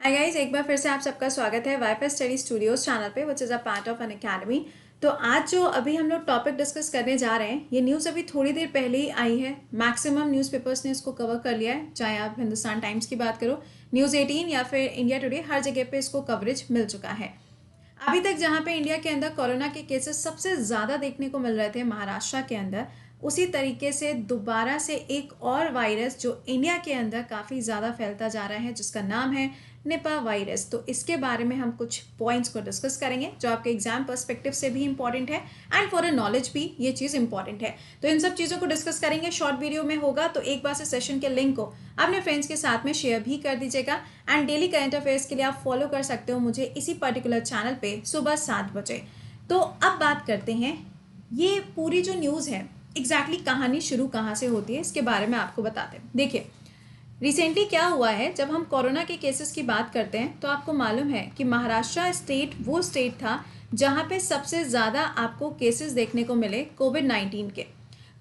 Hi guys, एक बार फिर से आप सबका स्वागत है वाईफाई स्टडी स्टूडियोज चैनल पे which is a part of an academy. तो आज जो अभी हम लोग टॉपिक डिस्कस करने जा रहे हैं, ये न्यूज़ अभी थोड़ी देर पहले ही आई है। मैक्सिमम न्यूज़पेपर्स ने इसको कवर कर लिया है, चाहे आप हिंदुस्तान टाइम्स की बात करो, न्यूज़ 18 या फिर इंडिया टुडे, हर जगह पे इसको कवरेज मिल चुका है। अभी तक जहाँ पे इंडिया के अंदर कोरोना के केसेस सबसे ज़्यादा देखने को मिल रहे थे महाराष्ट्र के अंदर, उसी तरीके से दोबारा से एक और वायरस जो इंडिया के अंदर काफ़ी ज़्यादा फैलता जा रहा है, जिसका नाम है निपा वायरस। तो इसके बारे में हम कुछ पॉइंट्स को डिस्कस करेंगे जो आपके एग्जाम पर्सपेक्टिव से भी इंपॉर्टेंट है एंड फॉर अ नॉलेज भी ये चीज़ इंपॉर्टेंट है। तो इन सब चीज़ों को डिस्कस करेंगे, शॉर्ट वीडियो में होगा, तो एक बार से सेशन के लिंक को अपने फ्रेंड्स के साथ में शेयर भी कर दीजिएगा। एंड डेली करंट अफेयर्स के लिए आप फॉलो कर सकते हो मुझे इसी पर्टिकुलर चैनल पे सुबह 7 बजे। तो अब बात करते हैं, ये पूरी जो न्यूज़ है एग्जैक्टली कहानी शुरू कहाँ से होती है, इसके बारे में आपको बताते हैं। देखिए, रिसेंटली क्या हुआ है, जब हम कोरोना के केसेस की बात करते हैं तो आपको मालूम है कि महाराष्ट्र स्टेट वो स्टेट था जहाँ पे सबसे ज़्यादा आपको केसेस देखने को मिले कोविड-19 के।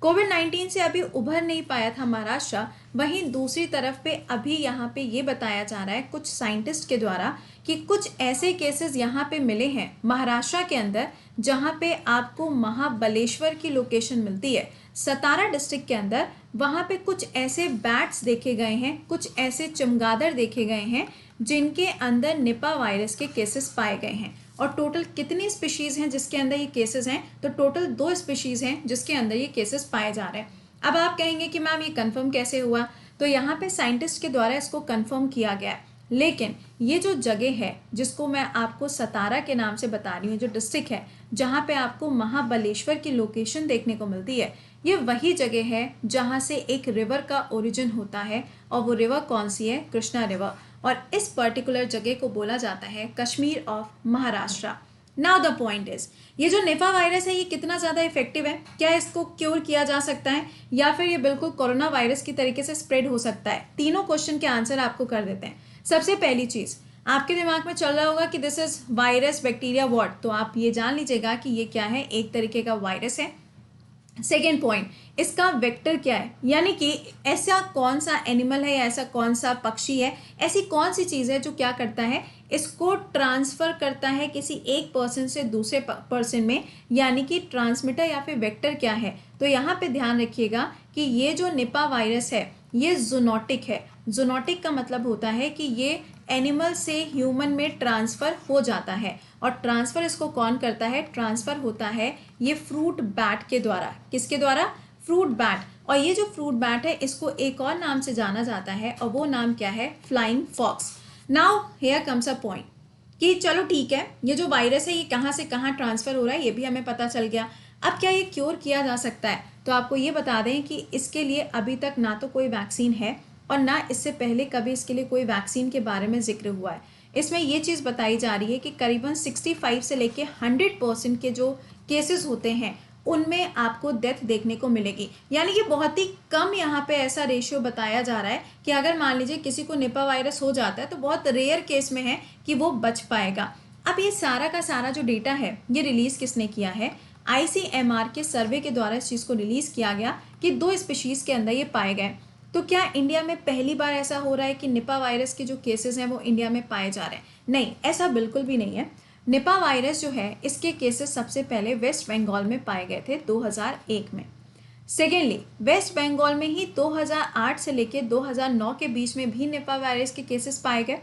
कोविड-19 से अभी उभर नहीं पाया था महाराष्ट्र। वहीं दूसरी तरफ पे अभी यहाँ पे ये बताया जा रहा है कुछ साइंटिस्ट के द्वारा कि कुछ ऐसे केसेस यहाँ पे मिले हैं महाराष्ट्र के अंदर जहाँ पे आपको महाबलेश्वर की लोकेशन मिलती है, सतारा डिस्ट्रिक्ट के अंदर। वहाँ पे कुछ ऐसे बैट्स देखे गए हैं, कुछ ऐसे चमगादड़ देखे गए हैं जिनके अंदर निपा वायरस के केसेस पाए गए हैं। और टोटल कितनी स्पीशीज़ हैं जिसके अंदर ये केसेस हैं, तो टोटल 2 स्पीशीज़ हैं जिसके अंदर ये केसेस पाए जा रहे हैं। अब आप कहेंगे कि मैम ये कंफर्म कैसे हुआ, तो यहाँ पे साइंटिस्ट के द्वारा इसको कंफर्म किया गया है। लेकिन ये जो जगह है जिसको मैं आपको सतारा के नाम से बता रही हूँ, जो डिस्ट्रिक्ट है जहाँ पे आपको महाबलेश्वर की लोकेशन देखने को मिलती है, ये वही जगह है जहाँ से एक रिवर का ओरिजिन होता है। और वो रिवर कौन सी है? कृष्णा रिवर। और इस पर्टिकुलर जगह को बोला जाता है Kashmir of Maharashtra. Now the point is, ये जो निपा वायरस है ये कितना ज़्यादा इफेक्टिव है? क्या इसको क्योर किया जा सकता है या फिर ये बिल्कुल कोरोना वायरस की तरीके से स्प्रेड हो सकता है? तीनों क्वेश्चन के आंसर आपको कर देते हैं। सबसे पहली चीज़, आपके दिमाग में चल रहा होगा कि this is virus bacteria what, तो आप ये जान लीजिएगा कि ये क्या है, एक तरीके का वायरस है। सेकेंड पॉइंट, इसका वेक्टर क्या है, यानी कि ऐसा कौन सा एनिमल है या ऐसा कौन सा पक्षी है, ऐसी कौन सी चीज़ है जो क्या करता है, इसको ट्रांसफ़र करता है किसी एक पर्सन से दूसरे पर्सन में, यानी कि ट्रांसमीटर या फिर वेक्टर क्या है। तो यहाँ पे ध्यान रखिएगा कि ये जो निपा वायरस है ये जूनोटिक है। जूनोटिक का मतलब होता है कि ये एनिमल से ह्यूमन में ट्रांसफ़र हो जाता है। और ट्रांसफ़र इसको कौन करता है? ट्रांसफ़र होता है ये फ्रूट बैट के द्वारा। किसके द्वारा? Fruit bat. और ये जो फ्रूट बैट है इसको एक और नाम से जाना जाता है और वो नाम क्या है? Flying fox. Now here comes a point कि चलो ठीक है, ये जो वायरस है ये कहाँ से कहाँ ट्रांसफ़र हो रहा है ये भी हमें पता चल गया। अब क्या ये क्योर किया जा सकता है? तो आपको ये बता दें कि इसके लिए अभी तक ना तो कोई वैक्सीन है और ना इससे पहले कभी इसके लिए कोई वैक्सीन के बारे में जिक्र हुआ है। इसमें ये चीज़ बताई जा रही है कि करीबन 65 से लेके 100% के जो केसेस होते हैं उनमें आपको डेथ देखने को मिलेगी। यानी कि बहुत ही कम यहाँ पे ऐसा रेशियो बताया जा रहा है कि अगर मान लीजिए किसी को निपा वायरस हो जाता है तो बहुत रेयर केस में है कि वो बच पाएगा। अब ये सारा का सारा जो डेटा है ये रिलीज़ किसने किया है? ICMR के सर्वे के द्वारा इस चीज़ को रिलीज़ किया गया कि 2 स्पीशीज़ के अंदर ये पाए गए। तो क्या इंडिया में पहली बार ऐसा हो रहा है कि निपा वायरस के जो केसेस हैं वो इंडिया में पाए जा रहे हैं? नहीं, ऐसा बिल्कुल भी नहीं है। निपा वायरस जो है इसके केसेस सबसे पहले वेस्ट बंगाल में पाए गए थे 2001 में। सेकेंडली, वेस्ट बंगाल में ही 2008 से लेकर 2009 के बीच में भी निपा वायरस के केसेस पाए गए।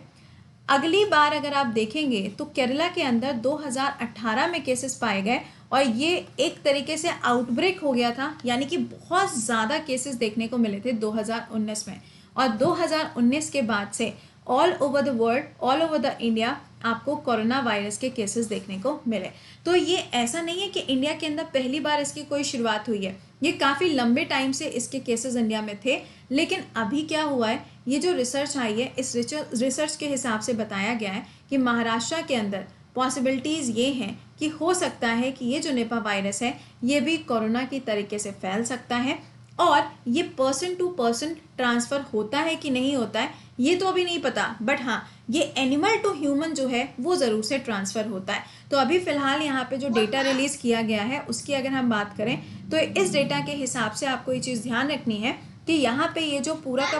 अगली बार अगर आप देखेंगे तो केरला के अंदर 2018 में केसेस पाए गए और ये एक तरीके से आउटब्रेक हो गया था, यानी कि बहुत ज़्यादा केसेस देखने को मिले थे 2019 में। और 2019 के बाद से all over the world, all over the India आपको कोरोना वायरस के केसेस देखने को मिले। तो ये ऐसा नहीं है कि इंडिया के अंदर पहली बार इसकी कोई शुरुआत हुई है, ये काफ़ी लंबे टाइम से इसके केसेस इंडिया में थे। लेकिन अभी क्या हुआ है, ये जो रिसर्च आई है इस रिसर्च के हिसाब से बताया गया है कि महाराष्ट्र के अंदर पॉसिबिलिटीज़ ये हैं कि हो सकता है कि ये जो निपा वायरस है ये भी कोरोना की तरीके से फैल सकता है। और ये पर्सन टू पर्सन ट्रांसफ़र होता है कि नहीं होता है ये तो अभी नहीं पता, बट हाँ ये एनिमल टू ह्यूमन जो है वो ज़रूर से ट्रांसफ़र होता है। तो अभी फ़िलहाल यहाँ पे जो डेटा रिलीज़ किया गया है उसकी अगर हम बात करें तो इस डेटा के हिसाब से आपको ये चीज़ ध्यान रखनी है कि यहाँ पे ये जो पूरा का